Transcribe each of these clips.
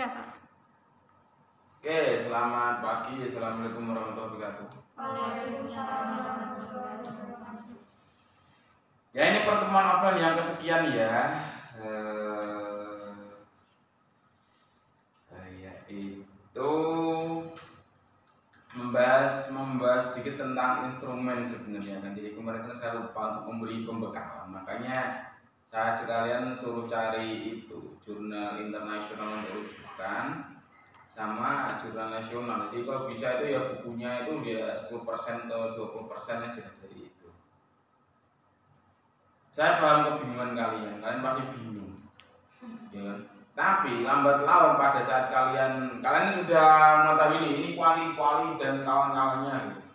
Oke, selamat pagi. Assalamualaikum warahmatullahi wabarakatuh. Waalaikumsalam warahmatullahi wabarakatuh. Ya, ini pertemuan offline yang kesekian ya. Saya itu membahas sedikit tentang instrumen sebenarnya. Dan jadi kemarin saya lupa untuk memberi pembekalan. Makanya saya sekalian suruh cari itu jurnal internasional untuk rujukan sama jurnal nasional. Jadi kalau bisa itu ya bukunya itu dia 10% atau 20% aja dari itu. Saya paham kebingungan kalian pasti bingung, ya kan? Tapi lambat laun pada saat kalian sudah mengetahui ini kuali dan kawan-kawannya, gitu.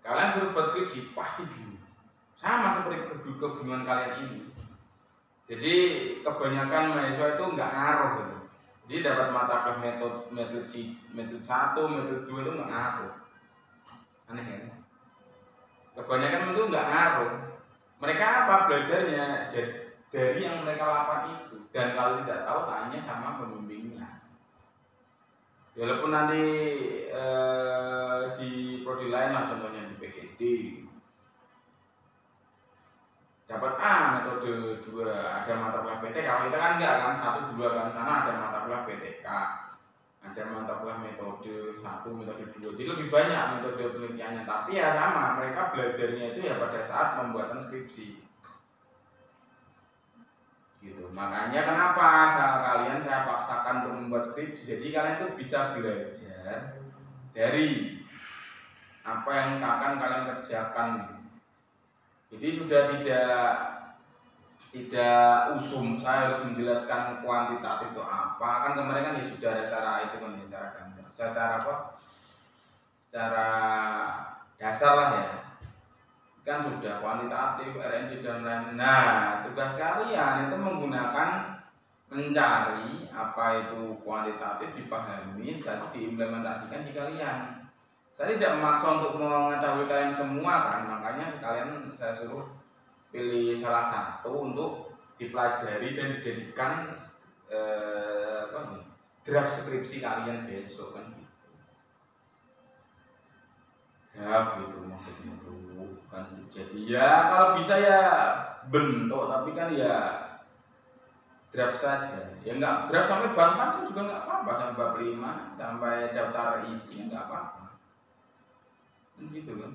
Kalian suruh berskripsi pasti bingung, sama seperti kebingungan kalian ini. Jadi kebanyakan mahasiswa itu nggak ngaruh, gitu. Jadi dapat mata kuliah metode 1, metode 2 itu nggak ngaruh, aneh kan? Kebanyakan itu nggak ngaruh. Mereka apa belajarnya dari yang mereka lakukan itu, dan kalau tidak tahu tanya sama pembimbingnya. Walaupun nanti di prodi lain lah, contohnya di PhD dapat metode 2 ada mata kuliah PTK. Kalau kita kan enggak kan 1, 2 kan, sana ada mata kuliah PTK, ada mata kuliah metode 1, metode 2. Jadi lebih banyak metode penelitiannya, tapi ya sama, mereka belajarnya itu ya pada saat pembuatan skripsi. Gitu. Makanya kenapa saya paksakan untuk membuat skripsi. Jadi kalian tuh bisa belajar dari apa yang akan kalian kerjakan. Jadi sudah tidak usum saya harus menjelaskan kuantitatif itu apa. Kan kemarin kan ya sudah ada cara itu kan, cara gambar, secara dasar lah ya. Kan sudah kuantitatif, R&D dan lain-lain. Nah, tugas kalian itu mencari apa itu kuantitatif, dipahami, setelah diimplementasikan di kalian. Saya tidak memaksa untuk mengetahui kalian semua kan, makanya sekalian saya suruh pilih salah satu untuk dipelajari dan dijadikan draft skripsi kalian besok kan gitu. Draft gitu maksudnya tuh kan. Jadi ya kalau bisa ya bentuk, tapi kan ya draft saja. Ya enggak draft sampai bab 4 juga enggak apa-apa, sampai bab 5 sampai daftar isi enggak apa-apa. Gitu kan.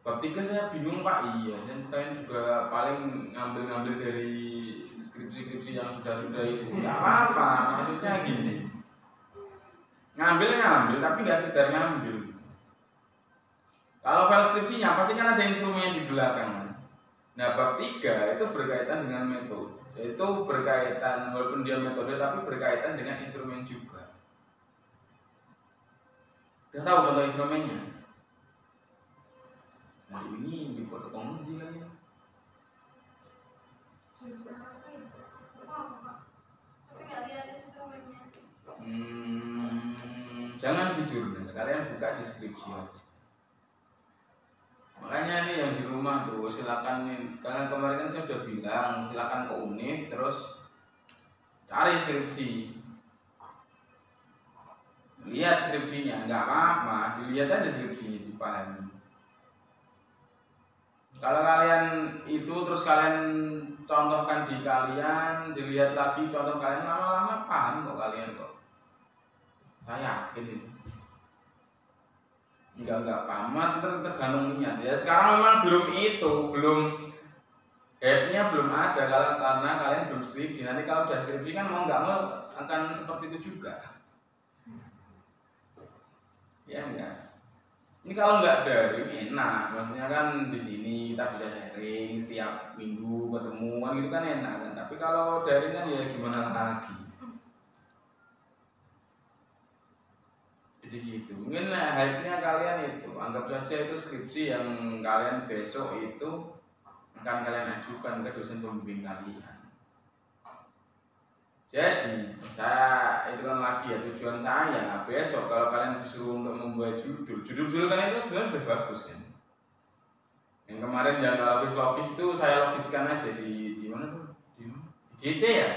Bab 3 saya bingung Pak, iya, saya juga paling ngambil dari skripsi yang sudah itu. Enggak apa-apa, maksudnya gini. Ngambil tapi nggak sekedar ngambil. Kalau file skripsinya pasti kan ada instrumennya di belakang. Nah, bab 3 itu berkaitan dengan metode. Itu berkaitan, walaupun dia metode tapi berkaitan dengan instrumen juga. Udah tahu contoh instrumennya? Nah, ini dipotong di lagi. Jangan di jurnal, kalian buka di skripsi aja. Makanya ini yang di rumah tuh silakan nih, karena kemarin kan saya udah bilang silakan ke UNIF terus cari skripsi, lihat skripsinya, nggak apa-apa, dilihat aja skripsinya, dipahami. Kalau kalian itu terus kalian contohkan di kalian, dilihat lagi contoh kalian, lama-lama paham kok kalian kok. Saya yakin itu. Enggak paham, tergantung niat. Ya sekarang memang belum hype-nya belum ada karena kalian belum skripsi. Nanti kalau udah skripsi kan mau nggak mau akan seperti itu juga. Ya enggak. Ini kalau nggak daring enak, maksudnya kan di sini kita bisa sharing setiap minggu ketemu kan gitu kan enak kan. Tapi kalau daring kan ya gimana lagi. Jadi gitu. Mungkin hype-nya kalian itu anggap saja itu skripsi yang kalian besok itu akan kalian ajukan ke dosen pembimbing kalian. Jadi saya itu kan lagi ya tujuan saya besok kalau kalian disuruh untuk membuat judul kalian itu sebenarnya sudah bagus kan. Yang kemarin yang logis itu saya logiskan aja di mana tuh? Di GC ya? Iya.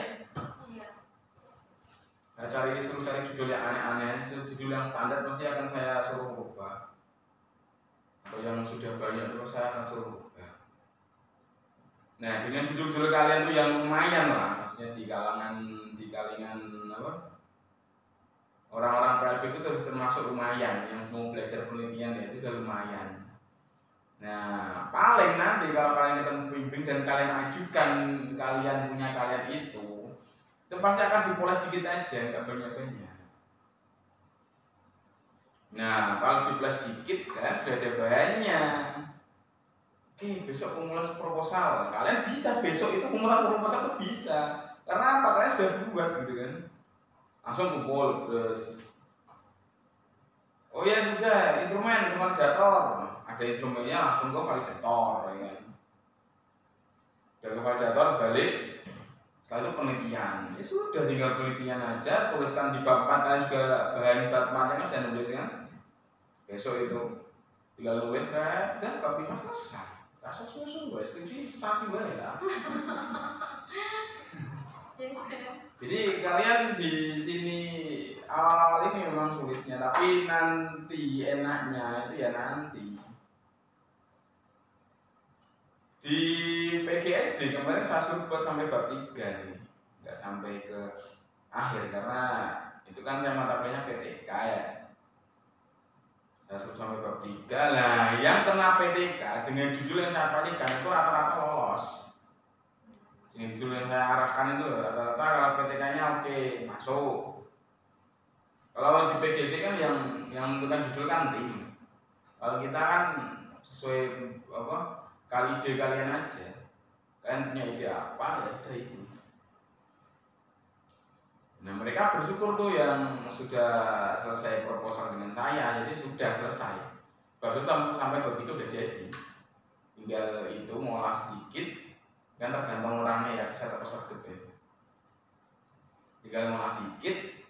suruh cari judul yang aneh-aneh, judul yang standar pasti akan saya suruh ubah. Atau yang sudah banyak itu saya akan suruh ubah. Nah, dengan judul-judul kalian tuh yang lumayan lah, maksudnya di kalangan apa? Orang-orang PLB itu termasuk lumayan, yang mau belajar penelitian ya itu udah lumayan. Nah, paling nanti kalau kalian ketemu bimbing dan kalian ajukan kalian punya kalian itu pasti akan dipoles dikit aja, nggak banyak-banyak. Nah, kalau dipoles dikit, kan sudah ada bahannya. Oke, besok pemulas proposal. Kalian bisa besok itu pemulas proposal itu bisa. Karena apa? Kalian sudah buat gitu kan. Langsung kumpul terus. Oh ya sudah, instrumen ke validator. Ada instrumennya langsung ke validator ya kan. Dari validator balik. Setelah itu penelitian. Ya sudah tinggal penelitian aja, tuliskan di bab 4 kalian juga bahan bab 4 yang sudah nulis kan. Besok itu tinggal nulis kan dan bab 5 selesai. Rasa susu skripsi sensasi banget ya. Jadi kalian di sini awal-awal ini memang sulitnya, tapi nanti enaknya itu ya nanti. Di PGSD kemarin saya suruh buat sampai bab 3 sih, nggak sampai ke akhir karena itu kan saya mata kuliahnya PTK ya. Saya suruh sampai bab 3. Nah, yang kena PTK dengan judul yang saya pastikan itu rata-rata lolos. Dengan judul yang saya arahkan itu rata-rata kalau PTK-nya oke, masuk. Kalau di PGC kan yang menentukan judul kan tim. Kalau kita kan sesuai apa? Kali ide kalian aja. Kalian punya ide apa ya udah itu. Nah, mereka bersyukur tuh yang sudah selesai proposal dengan saya, jadi sudah selesai. Baru sampai begitu udah jadi. Tinggal itu ngolah sedikit, kan tergantung orangnya ya, bisa terpeserta ya. Tinggal ngolah dikit,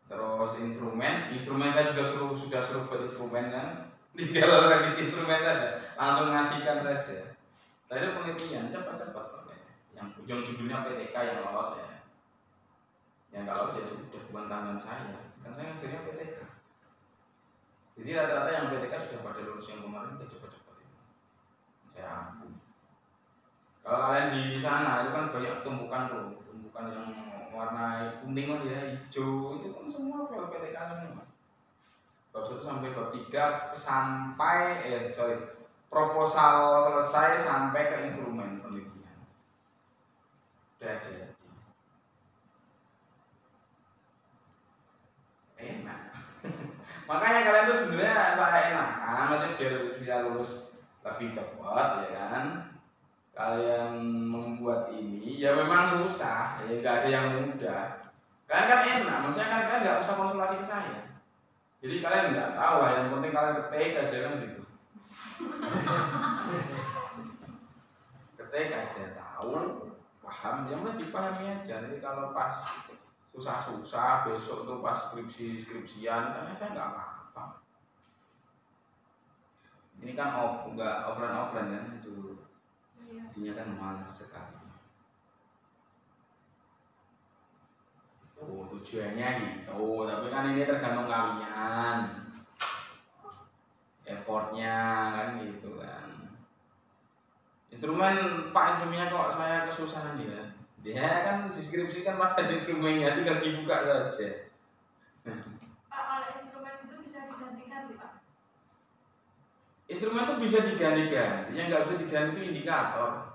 terus instrumen saya juga sudah suruh buat instrumen kan. Tinggal revisi instrumen saja, langsung ngasihkan saja. Setelah itu penelitian cepat-cepat yang judulnya PTK yang lolos ya. Yang kalau ya sudah bukan tangan saya, kan saya ngajarnya PTK. Jadi rata-rata yang PTK sudah pada lulus yang kemarin udah cepat-cepat ini. Saya ampun. Kalau kalian di sana itu kan banyak tumpukan yang warna kuning lah ya, hijau itu kan semua PTK semua. Bab 1 sampai bab 3 sampai proposal selesai sampai ke instrumen penelitian. Udah jadi. Enak. Makanya kalian tuh sebenarnya saya enakan, maksudnya biar bisa lulus lebih cepat ya kan. Kalian membuat ini ya memang susah, ya nggak ada yang mudah. Kalian kan enak, maksudnya kan kalian nggak usah konsultasi ke saya. Jadi kalian nggak tahu lah, yang penting kalian ketik aja kan gitu. Ketik aja tahu, paham, yang penting dipahami aja. Jadi kalau pas susah-susah besok tuh pas skripsian karena saya nggak apa-apa. Ini kan nggak offline kan itu, jadinya kan malas sekali. Tuh tujuannya gitu, tapi kan ini tergantung kalian, effortnya kan gitu kan. Instrumennya kok saya kesusahan ya. Dia kan deskripsikan pas ada instrumennya, tinggal dibuka saja. Pak, kalau instrumen itu bisa diganti-ganti, Pak? Instrumen itu bisa diganti-ganti, yang nggak bisa diganti itu indikator.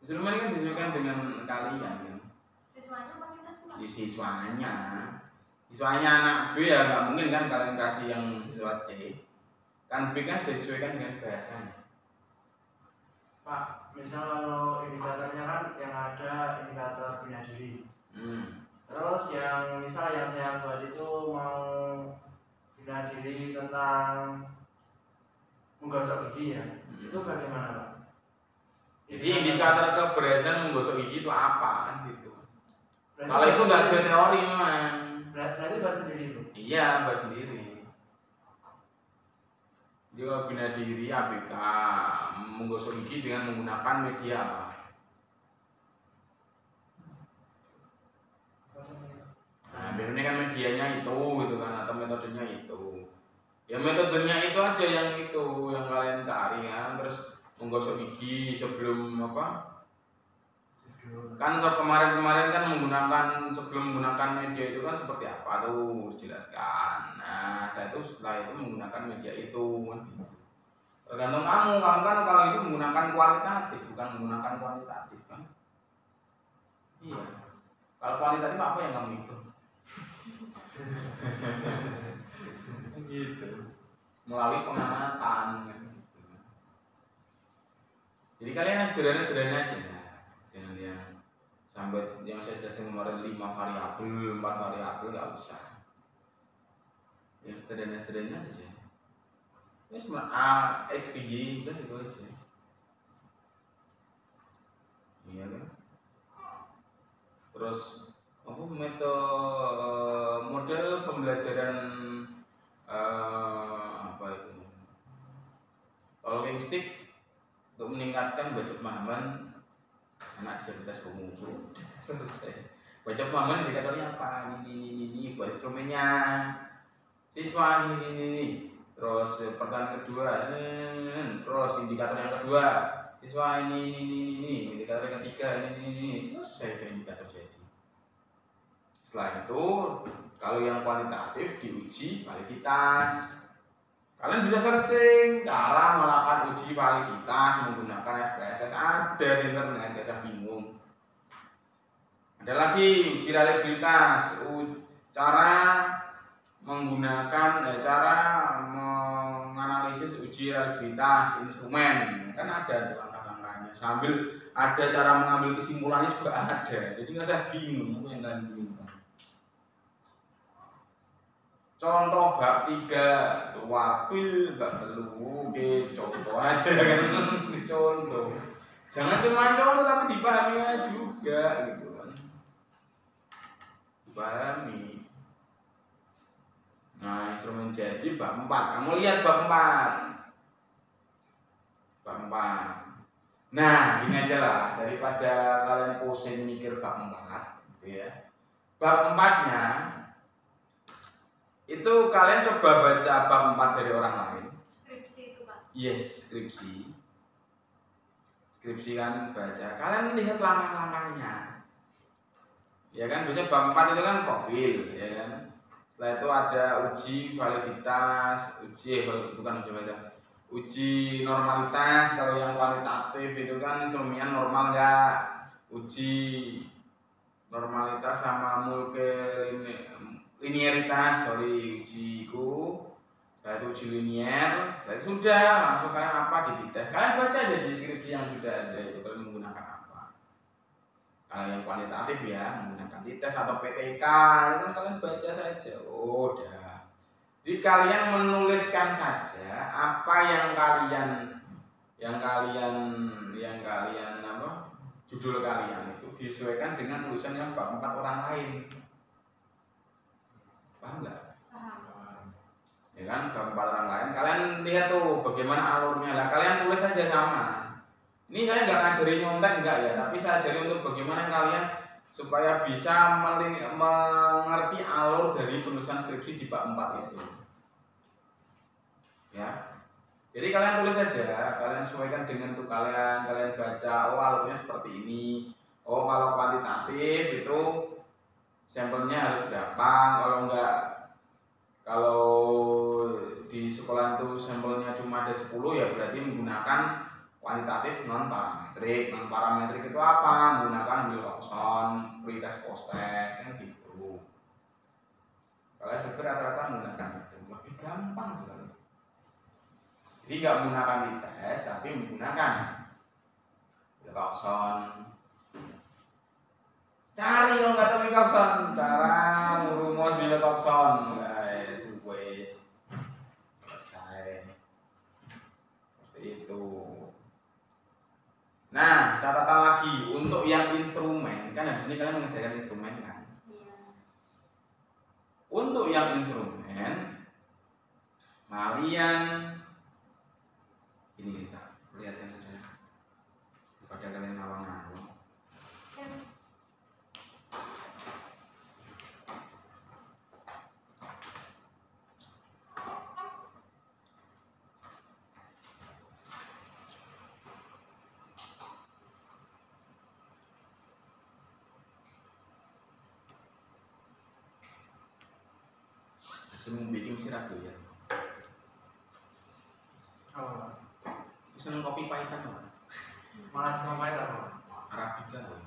Instrumen kan disesuaikan dengan kalian kan. Siswanya apa kita semua? Di siswanya anak B ya nggak mungkin kan kalian kasih yang siswa C. Kan B kan disesuaikan dengan bahasanya. Pak, misal kalau indikatornya kan yang ada indikator bina diri. Terus yang misal yang saya buat itu mau bina diri tentang menggosok gigi ya, itu bagaimana Pak? Jadi indikator keberhasilan menggosok gigi itu apa kan gitu. Kalau itu nggak sesuai teori memang. Berarti buat sendiri itu? Iya, buat sendiri. Dia bina diri ABK menggosok gigi dengan menggunakan media apa? Nah, biasanya kan medianya itu gitu kan, atau metodenya itu. Ya metodenya itu aja yang kalian cari kan, terus menggosok gigi sebelum apa? Kan kemarin kan sebelum menggunakan media itu kan seperti apa tuh jelaskan. Nah setelah itu menggunakan media itu. Tergantung kamu kan kalau itu menggunakan kualitatif bukan menggunakan kuantitatif kan. Iya. Kalau kualitatif apa yang kamu itu? Gitu. Melalui pengamatan. Jadi kalian sederhana aja. Jangan yang sampai yang saya jelasin kemarin 5 variabel, 4 variabel nggak usah. Yang sederhana saja. Ini cuma A, X, Y, udah itu aja. Iya kan? Terus apa model pembelajaran apa itu? Talking stick untuk meningkatkan baca pemahaman anak disabilitas umum. Selesai. Baca pemahaman indikatornya apa? Ini buat instrumennya. Siswa ini. Terus pertanyaan kedua, terus indikator yang kedua. Siswa ini. Indikator yang ketiga ini. Selesai indikator jadi. Setelah itu, kalau yang kualitatif diuji validitas. Kalian bisa searching cara melakukan uji validitas menggunakan SPSS, ada di internet, gak usah bingung. Ada lagi uji reliabilitas, cara menganalisis uji reliabilitas instrumen, kan ada langkah-langkahnya. Sambil ada cara mengambil kesimpulannya juga ada, jadi nggak usah bingung apa yang kalian bingung. Contoh bab 3 wakil bab telu, contoh aja kan, contoh. Jangan cuma contoh tapi dipahami juga gitu kan. Dipahami. Nah, instrumen jadi bab 4. Kamu lihat bab 4. Bab 4. Nah, ini aja lah daripada kalian pusing mikir bab 4 gitu ya. Bab 4-nya itu kalian coba baca bab 4 dari orang lain. Skripsi itu, Pak. Yes, skripsi. Skripsi kan baca. Kalian lihat langkah-langkahnya. Ya kan, biasanya bab 4 itu kan profil, ya kan. Setelah itu ada uji validitas, uji normalitas. Kalau yang kualitatif itu kan instrumennya normal enggak, uji normalitas sama linearitas, ujiku. Setelah itu uji linier, setelah itu sudah langsung kalian apa dites. Kalian baca aja di deskripsi yang sudah ada itu kalian menggunakan apa. Kalau yang kualitatif ya menggunakan dites atau PTK itu kan kalian baca saja. Oh, udah. Jadi kalian menuliskan saja apa yang kalian apa judul kalian itu disesuaikan dengan tulisan yang bab 4 orang lain. Paham nggak? Paham. Ya kan, bab 4 orang lain. Kalian lihat tuh bagaimana alurnya lah. Kalian tulis saja sama. Ini saya nggak ngajarin nyontek enggak ya, tapi saya ajarin untuk bagaimana kalian supaya bisa mengerti alur dari penulisan skripsi di bab 4 itu. Ya. Jadi kalian tulis saja, kalian sesuaikan dengan tuh kalian baca, oh alurnya seperti ini. Oh, kalau kuantitatif itu sampelnya harus berapa, kalau di sekolah itu sampelnya cuma ada 10 ya berarti menggunakan kuantitatif non parametrik. Non parametrik itu apa? Menggunakan Wilcoxon, pretest, post-test kan gitu. Kalau SMP rata-rata menggunakan itu, lebih gampang sekali. Jadi nggak menggunakan dites tapi menggunakan Wilcoxon. Cari kalau nggak tahu Wilcoxon, cara merumus Wilcoxon, guys, wes selesai. Seperti itu. Nah, catatan lagi untuk yang instrumen, kan habis ini kalian mengerjakan instrumen kan? Iya. Untuk yang instrumen, kalian Ini kita lihatkan saja kepada kalian ngawang-ngawang. Seneng bikin sirah tuh ya. Oh, Seneng kopi pahitan apa? malah sama main apa? Arabica loh.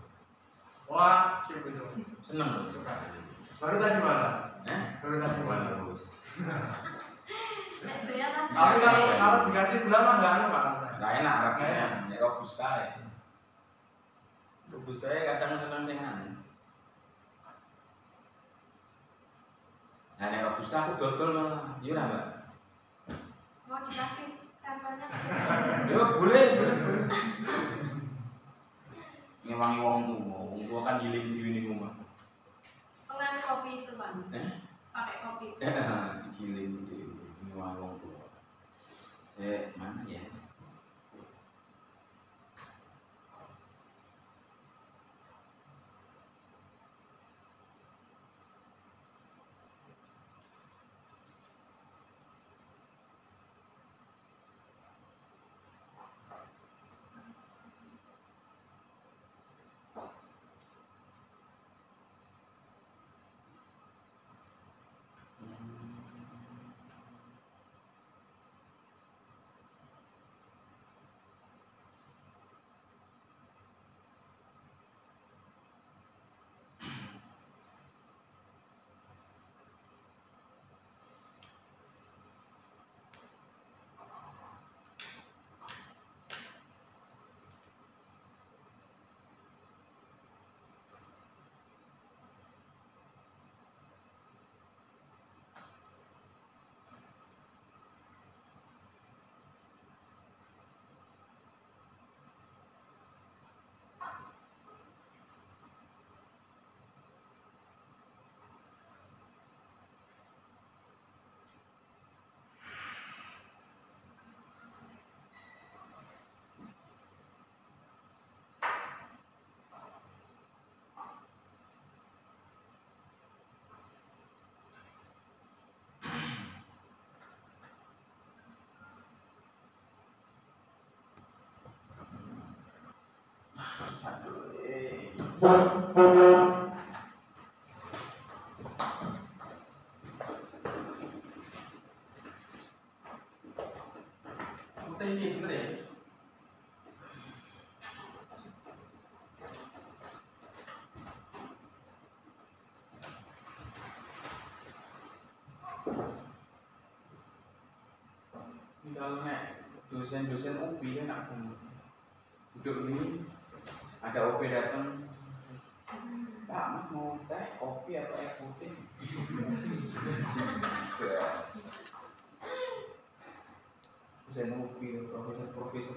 Wah, sip itu. Seneng loh. Suka. Baru tadi mana? Baru tadi mana? Mana bos? Itu ya mas. Tapi kalau dikasih gula mah nggak anu pak. Gak enak Arabica. Ya robusta ya. Robusta ya kadang seneng sengan. Nah, nek robusta aku dodol malah. Iya ora, Mbak? Mau dikasih sampelnya? Ya boleh. Ngewangi wong tua kan giling di ini rumah. Pengen kopi itu pak. Pakai kopi. Digiling di ngewangi wong tua. Saya mana ya? Kita ini bener ya? Ini kalau nek dosen-dosen UB ya nak duduk ini ada OB datang, Pak mau teh, kopi atau air putih? Dosen UB, profesor.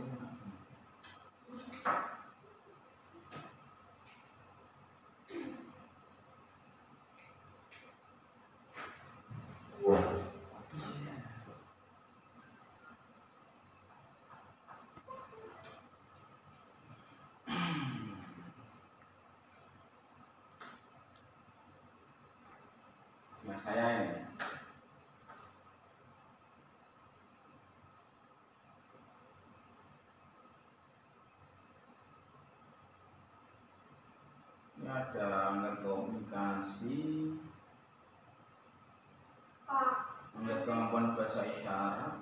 Nah saya ini ada angkat komunikasi, Pak. angkat kemampuan bahasa isyarat.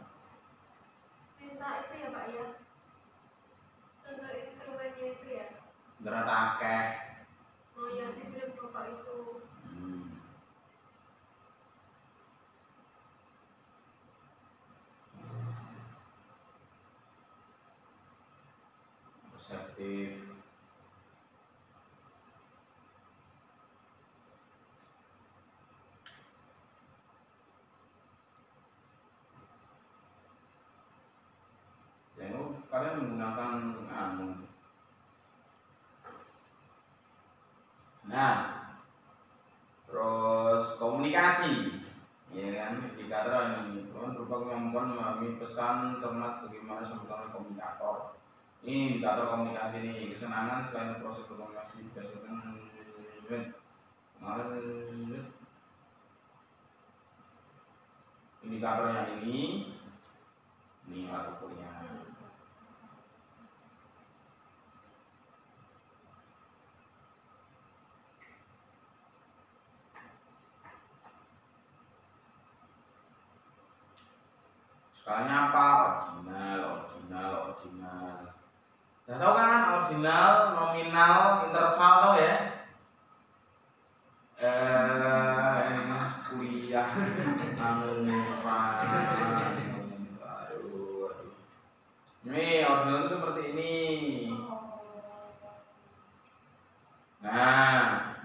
Minta itu ya pak ya. Contoh instrumennya itu ya. Derata akeh. Oh ya dikirim bapak itu. Reseptif. Kalian menggunakan nah terus komunikasi ya kan indikator ini. Lawan berupa kemampuan memahami pesan cermat bagaimana sebutan komunikator. Ini indikator komunikasi ini, kesenangan selain proses berkomunikasi berdasarkan indikatornya ini mata kuliah. Skalanya apa? Ordinal. Udah tahu kan ordinal, nominal, interval tau ya? Kuliah aduh. Ini ordinal itu seperti ini. Nah,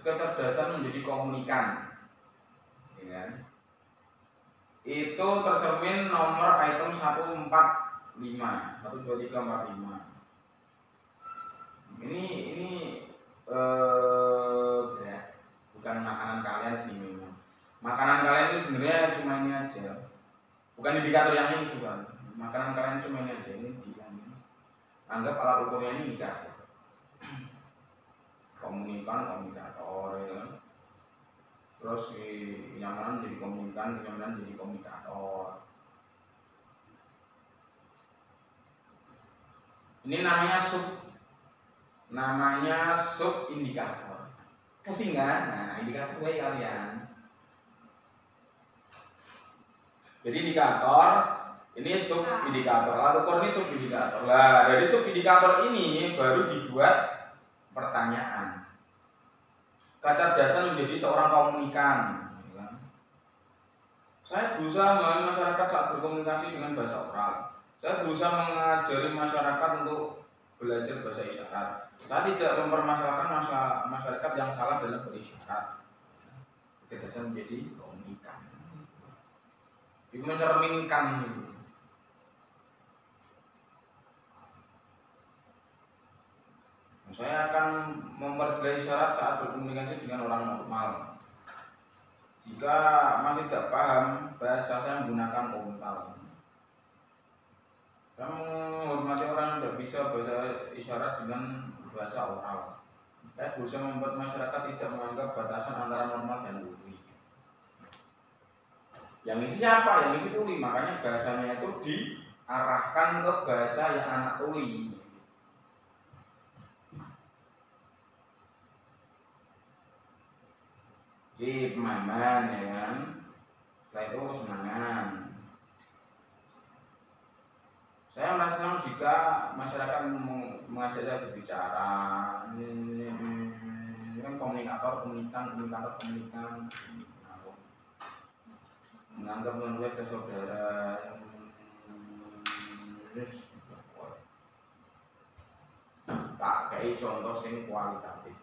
kecerdasan menjadi komunikan, ya kan? Itu tercermin nomor item 145, 12345. Ini bukan makanan kalian sih memang. Makanan kalian itu sebenarnya cuma ini aja. Bukan indikator yang ini, bukan. Makanan kalian cuma ini aja. Ini anggap alat ukurnya ini indikator. Komunikator ya kan. Terus kenyamanan jadi komunikan, kenyamanan jadi komunikator. Ini namanya sub indikator. Pusing kan? Nah, indikator gue kalian. Jadi indikator ini sub indikator. Alat ukur ini sub indikator. Lah, dari sub indikator ini baru dibuat pertanyaan. Kecerdasan menjadi seorang komunikan. Saya berusaha memahami masyarakat saat berkomunikasi dengan bahasa oral. Saya berusaha mengajari masyarakat untuk belajar bahasa isyarat. Saya tidak mempermasalahkan masyarakat yang salah dalam berisyarat. Kecerdasan menjadi komunikan. Itu mencerminkan itu. Saya akan memperjelas isyarat saat berkomunikasi dengan orang normal. Jika masih tidak paham bahasa, saya menggunakan kontal. Saya menghormati orang yang tidak bisa bahasa isyarat dengan bahasa oral. Saya berusaha membuat masyarakat tidak menganggap batasan antara normal dan tuli. Yang isi siapa? Yang isi tuli. Makanya bahasanya itu diarahkan ke bahasa yang anak tuli. Pemahaman ya kan. Setelah itu kesenangan. Saya merasa senang jika masyarakat mengajak saya berbicara. Ini kan komunikator, komunikan. Menganggap manusia sebagai saudara. Tak kayak contoh sing kualitatif.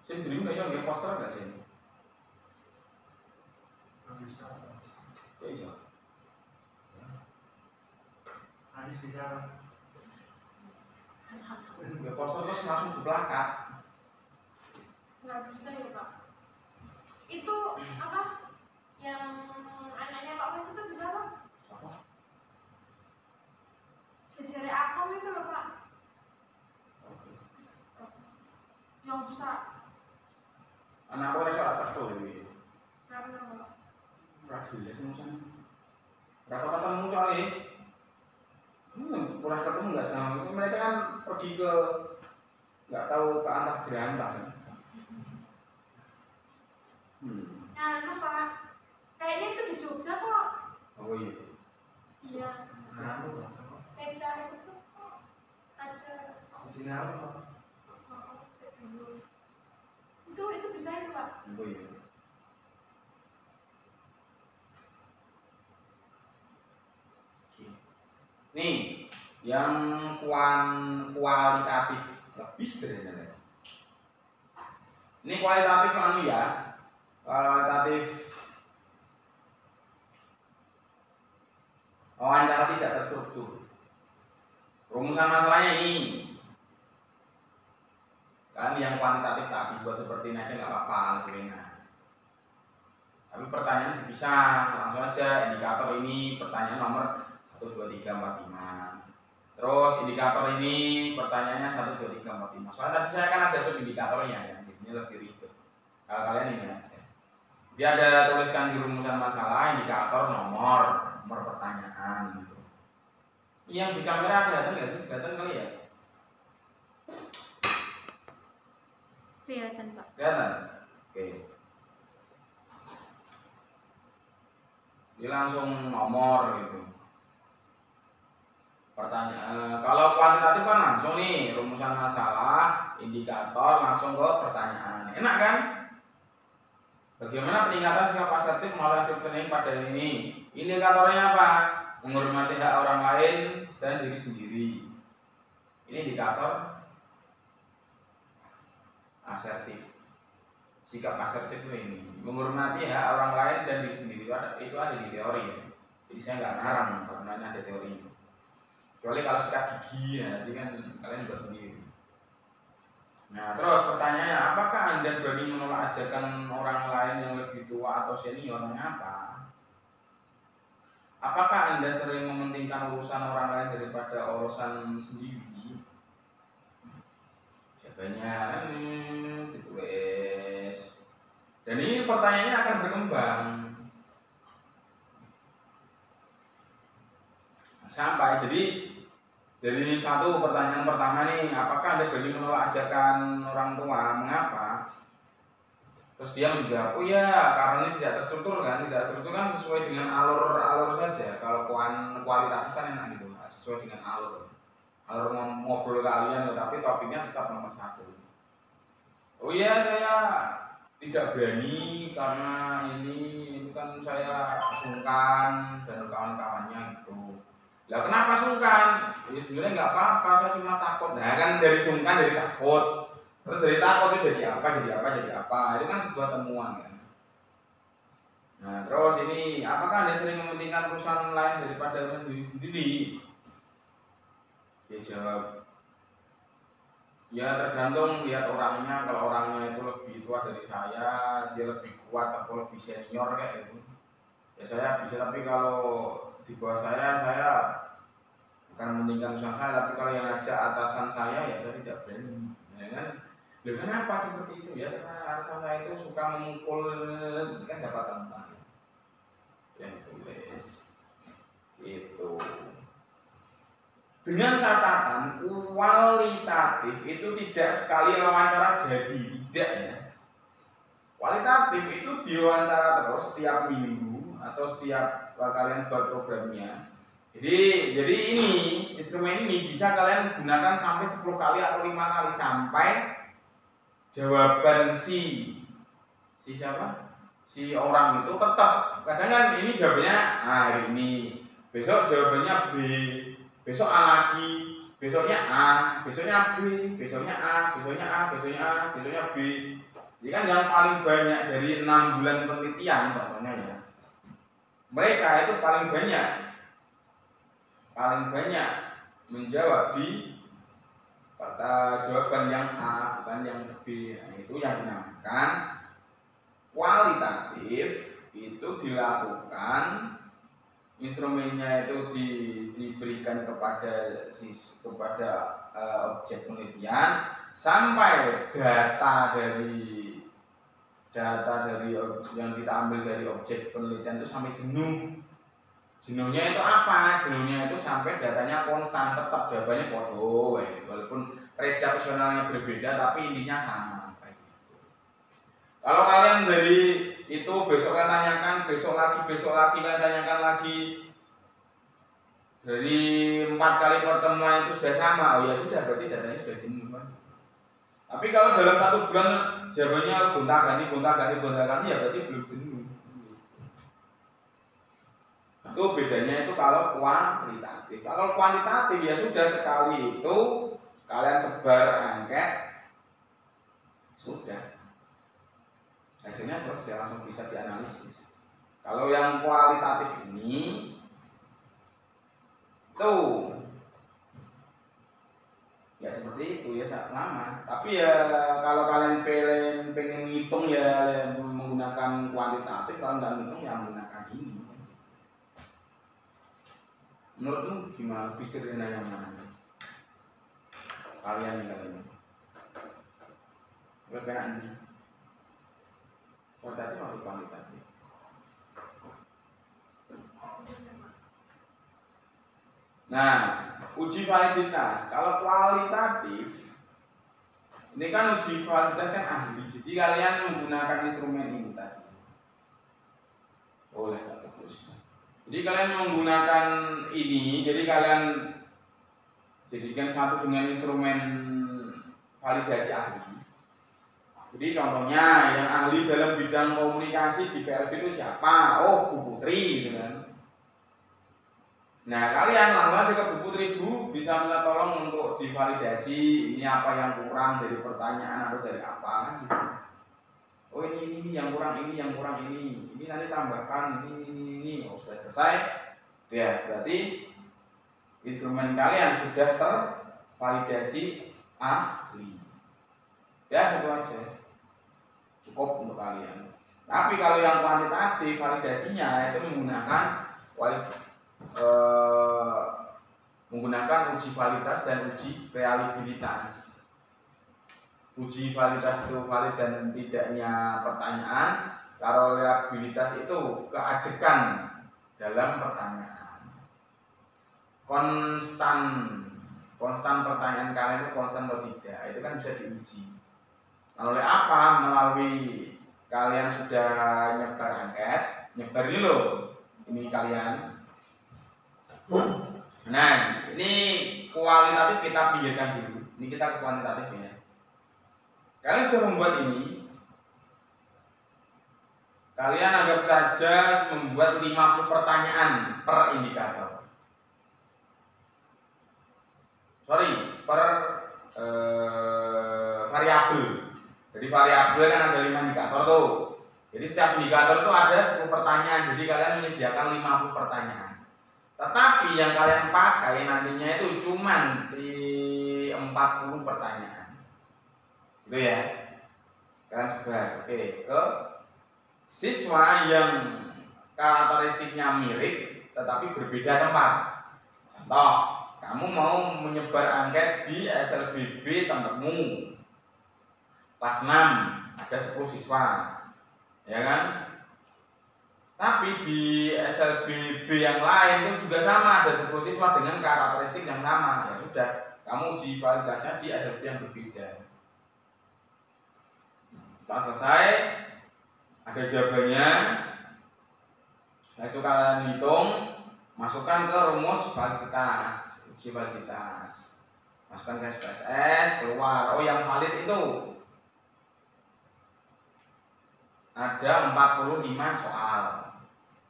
Saya dulu nggak bisa poster nggak sih? Nggak bisa. Ya bisa. Anis bisa. Nggak poster terus langsung ke plakat. Nggak bisa ya Pak. Itu apa? Yang anaknya Pak Wes itu bisa Pak? Apa? Sisir akom itu loh Pak. yang besar. Anakku ora iso cekel iki. Kenapa? Ora jelas musan. Berapa ketemu kali? Pernah ketemu nggak sama? Mereka kan pergi ke nggak tahu ke antah berantah. Anu Pak, kayaknya itu di Jogja kok. Oh iya. Iya. Kenapa bahasa kok? PCS itu ada. Di sini apa? Itu bisa itu Pak. Oh iya. Nih, yang kualitatif lebih sederhana. Ini kualitatif anu ya, kualitatif wawancara tidak terstruktur. Rumusan masalahnya ini. Kan yang kuantitatif tadi buat seperti ini aja nggak apa-apa, lebih enak. Tapi pertanyaan bisa langsung aja indikator ini pertanyaan nomor 1, 2, 3, 4, 5. Terus indikator ini pertanyaannya 1, 2, 3, 4, 5. Soalnya tadi saya kan ada sub indikatornya ya, jadinya lebih ribet. Kalau kalian ini aja. Dia ada tuliskan di rumusan masalah indikator nomor pertanyaan gitu. Yang di kamera kelihatan nggak sih? Kelihatan kali ya? Kelihatan Pak. Kelihatan? Oke. Dia langsung nomor gitu. Pertanyaan, kalau kuantitatif kan langsung nih rumusan masalah, indikator langsung ke pertanyaan. Enak kan? Bagaimana peningkatan sikap asertif melalui hasil penilaian pada ini? Indikatornya apa? Menghormati hak orang lain dan diri sendiri. Ini indikator asertif. Sikap asertif ini menghormati hak orang lain dan diri sendiri itu ada di teori ya. Jadi saya nggak ngarang karena ini ada teori. Kecuali kalau sikat gigi ya, nanti kan kalian buat sendiri. Nah terus pertanyaannya, apakah Anda berani menolak ajakan orang lain yang lebih tua atau senior? Mengapa? Apakah Anda sering mementingkan urusan orang lain daripada urusan sendiri? Jawabannya ditulis. Dan ini pertanyaannya akan berkembang sampai jadi dari satu pertanyaan pertama nih, apakah Anda berani menolak ajakan orang tua? Mengapa? Terus dia menjawab, oh ya karena ini tidak terstruktur kan, tidak terstruktur kan sesuai dengan alur saja. Kalau kualitatif kan enak gitu, sesuai dengan alur ngobrol kalian, tapi topiknya tetap nomor 1. Oh iya saya tidak berani karena ini kan saya sungkan dan kawan-kawannya gitu. Lah kenapa sungkan? Ya sebenarnya nggak apa-apa, saya cuma takut. Nah kan dari sungkan jadi takut. Terus dari takut itu jadi apa? Itu kan sebuah temuan kan. Nah terus ini, apakah Anda sering mementingkan urusan lain daripada diri sendiri? Dia jawab, ya tergantung lihat orangnya. Kalau orangnya itu lebih tua dari saya, dia lebih kuat atau lebih senior kayak gitu, ya saya bisa. Tapi kalau di bawah saya akan mementingkan urusan saya. Tapi kalau yang ngajak atasan saya, ya saya tidak berani. Ya kan? Loh kenapa seperti itu ya? Karena atasan saya itu suka memukul, kan dapat teman. Yang tulis itu. Dengan catatan kualitatif itu tidak sekali wawancara jadi, tidak ya. Kualitatif itu diwawancara terus setiap minggu atau setiap kalian buat programnya. Jadi ini instrumen ini bisa kalian gunakan sampai 10 kali atau 5 kali sampai jawaban si siapa? Si orang itu tetap. Kadang kan ini jawabannya hari ini, besok jawabannya B, besok A lagi, besoknya A, besoknya B, besoknya A, besoknya A, besoknya A, besoknya B. Jadi kan yang paling banyak dari 6 bulan penelitian contohnya ya, mereka itu paling banyak menjawab di jawaban yang A bukan yang B. Nah, itu yang dinamakan kualitatif. Itu dilakukan, instrumennya itu diberikan kepada objek penelitian sampai data dari yang kita ambil dari objek penelitian itu sampai jenuh. Jenuhnya itu apa? Jenuhnya itu sampai datanya konstan, tetap jawabannya bodoh, walaupun redaksionalnya berbeda tapi intinya sama. Kalau kalian dari itu besok kalian tanyakan, besok lagi kalian tanyakan lagi, dari 4 kali pertemuan itu sudah sama, oh ya sudah, berarti datanya sudah jenuh kan. Tapi kalau dalam 1 bulan jawabannya gonta-ganti, ya berarti belum jenuh. Itu bedanya itu kalau kualitatif. Kalau kuantitatif ya sudah, sekali itu kalian sebar angket, sudah. Hasilnya selesai, langsung bisa dianalisis. Kalau yang kualitatif ini tuh ya seperti itu ya, lama. Tapi ya kalau kalian pengen ngitung ya menggunakan kuantitatif, kalau nggak ngitung ya menggunakan ini. Menurutmu gimana? Pisirnya yang mana? Kalian ini. Lebih enak ini. Kuantitatif atau kuantitatif? Nah, uji validitas. Kalau kualitatif, ini kan uji validitas kan ahli. Jadi kalian menggunakan instrumen ini tadi. Boleh tak terus. Jadi kalian menggunakan ini, jadi kalian jadikan satu dengan instrumen validasi ahli. Jadi contohnya yang ahli dalam bidang komunikasi di PLB itu siapa? Oh, Bu Putri gitu kan. Nah, kalian langsung aja ke Bu Putri, Bu, bisa minta tolong untuk divalidasi ini apa yang kurang dari pertanyaan atau dari apa gitu. Oh ini yang kurang, ini nanti tambahkan ini. Oh sudah selesai, ya berarti instrumen kalian sudah tervalidasi ahli. Ya satu aja, cukup untuk kalian. Tapi kalau yang kuantitatif validasinya itu menggunakan uji validitas dan uji reliabilitas. Uji validitas itu valid dan tidaknya pertanyaan. Kalau reliabilitas itu keajekan dalam pertanyaan. Konstan pertanyaan kalian itu konstan atau tidak, itu kan bisa diuji. Oleh apa? Melalui kalian sudah nyebar angket, nyebar ini loh, ini kalian. Nah, ini kualitatif kita pinggirkan dulu. Ini kita ke kuantitatif ya. Kalian sudah membuat ini. Kalian anggap saja membuat 50 pertanyaan per indikator. Per variabel. Jadi variabel kan ada 5 indikator tuh. Jadi setiap indikator itu ada 10 pertanyaan. Jadi kalian menyediakan 50 pertanyaan. Tetapi yang kalian pakai nantinya itu cuma di 40 pertanyaan. Itu ya. Kalian sebar. Oke, ke siswa yang karakteristiknya mirip tetapi berbeda tempat. Contoh, kamu mau menyebar angket di SLBB tempatmu. Kelas 6 ada 10 siswa. Ya kan? Tapi di SLBB yang lain itu juga sama, ada 10 siswa dengan karakteristik yang sama. Ya sudah, kamu uji validasinya di SLB yang berbeda. Setelah selesai, ada jawabannya. Nah, itu kalian hitung, masukkan ke rumus validitas, uji validitas. Masukkan ke SPSS, keluar. Oh, yang valid itu ada 45 soal.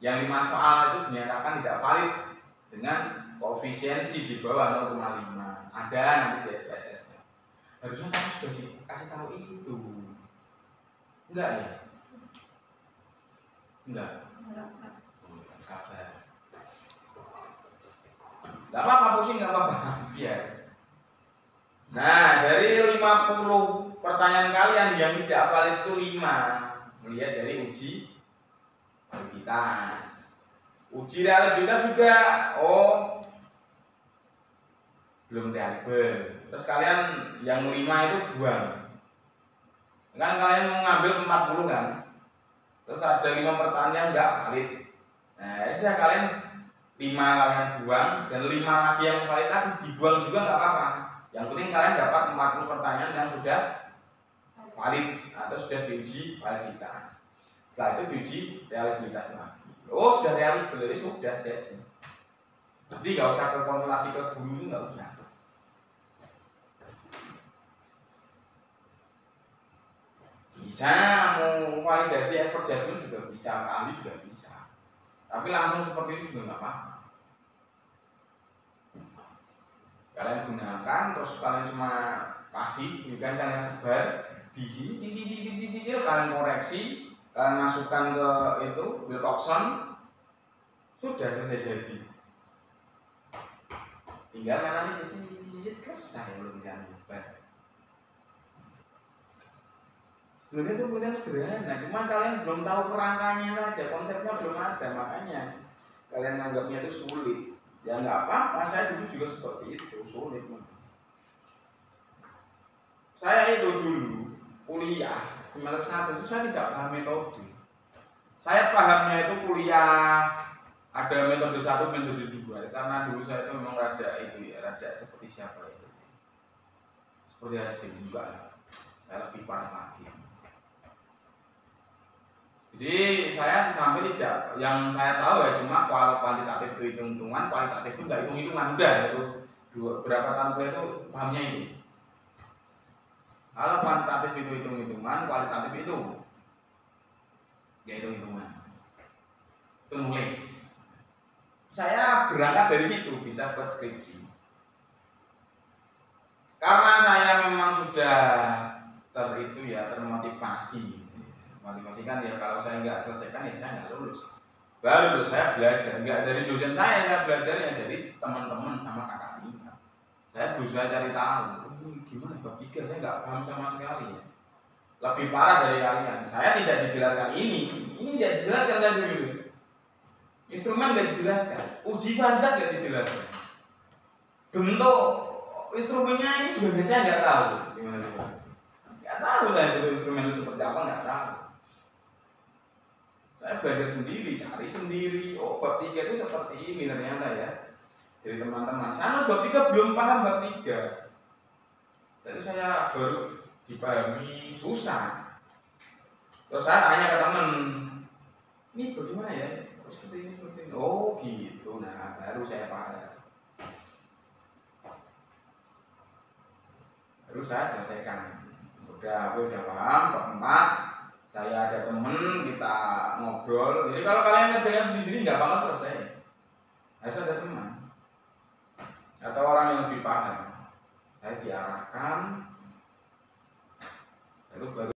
Yang 5 soal itu dinyatakan tidak valid dengan koefisiensi di bawah 0,5. Ada nanti di SPSS. Harusnya kamu sudah dikasih tahu itu. Enggak ya? Enggak. Sabar. Enggak apa-apa, pusing enggak apa-apa. Biar. Nah, dari 50 pertanyaan kalian yang tidak valid itu 5. Melihat dari uji validitas. Uji reliabilitas juga, oh belum reliable. Terus kalian yang 5 itu buang. Kan kalian mau ngambil 40 kan? Terus ada 5 pertanyaan yang enggak valid. Nah, sudah kalian 5 kalian buang dan 5 lagi yang valid tadi dibuang juga enggak apa-apa. Yang penting kalian dapat 40 pertanyaan yang sudah valid atau sudah diuji validitas. Setelah itu diuji reliabilitas lagi. Oh, sudah reliable, sudah jadi. Jadi nggak usah ke konsultasi ke guru, nggak usah. Bisa mau validasi expert judgment juga bisa, ahli juga bisa. Tapi langsung seperti itu juga nggak apa-apa. Kalian gunakan, terus kalian cuma kasih, kan kalian sebar di sini, kalian koreksi, kalian masukkan ke itu Wilcoxon, sudah selesai jadi. Tinggal analisis selesai belum bisa nyebar. Sebenarnya itu benar sederhana, cuman kalian belum tahu kerangkanya saja, konsepnya belum ada, makanya kalian menganggapnya itu sulit. Ya nggak apa-apa, saya dulu juga seperti itu, sulit. Saya itu dulu kuliah semester 1 itu saya tidak paham metode. Saya pahamnya itu kuliah ada metode 1, metode 2. Karena dulu saya itu memang rada seperti siapa itu. Seperti Hasim juga. Saya lebih parah lagi. Jadi saya sampai tidak, yang saya tahu ya cuma kuantitatif itu hitung-hitungan, kualitatif itu enggak hitung-hitungan, udah itu berapa tahun kuliah itu pahamnya ini. Kalau kuantitatif itu hitung-hitungan, kualitatif itu ya hitung-hitungan. Itu nulis. Saya berangkat dari situ bisa buat skripsi. Karena saya memang sudah termotivasi. Motivasi kan ya kalau saya nggak selesaikan ya saya nggak lulus. Baru saya belajar, nggak dari dosen saya belajar ya dari teman-teman sama kakak tingkat. Saya berusaha cari tahu, gimana bab 3 saya nggak paham sama sekali. Lebih parah dari kalian. Saya tidak dijelaskan ini tidak dijelaskan saya dulu. Instrumen nggak dijelaskan, uji validitas nggak dijelaskan. Bentuk instrumennya ini juga saya nggak tahu gimana sih. Nggak tahu lah itu instrumen itu seperti apa, nggak tahu. Saya belajar sendiri, cari sendiri. Oh, bab 3 itu seperti ini ternyata ya. Dari teman-teman. Saya bab 3 belum paham bab 3. Jadi saya baru dipahami susah. Terus saya tanya ke teman, ini bagaimana ya? Seperti ini. Oh gitu. Nah, baru saya paham. Baru saya selesaikan. Aku udah paham bab 4. Saya ada temen, kita ngobrol. Jadi kalau kalian ngerjain sendiri nggak bakal selesai. Harus ada teman atau orang yang lebih paham. Saya diarahkan, lalu baru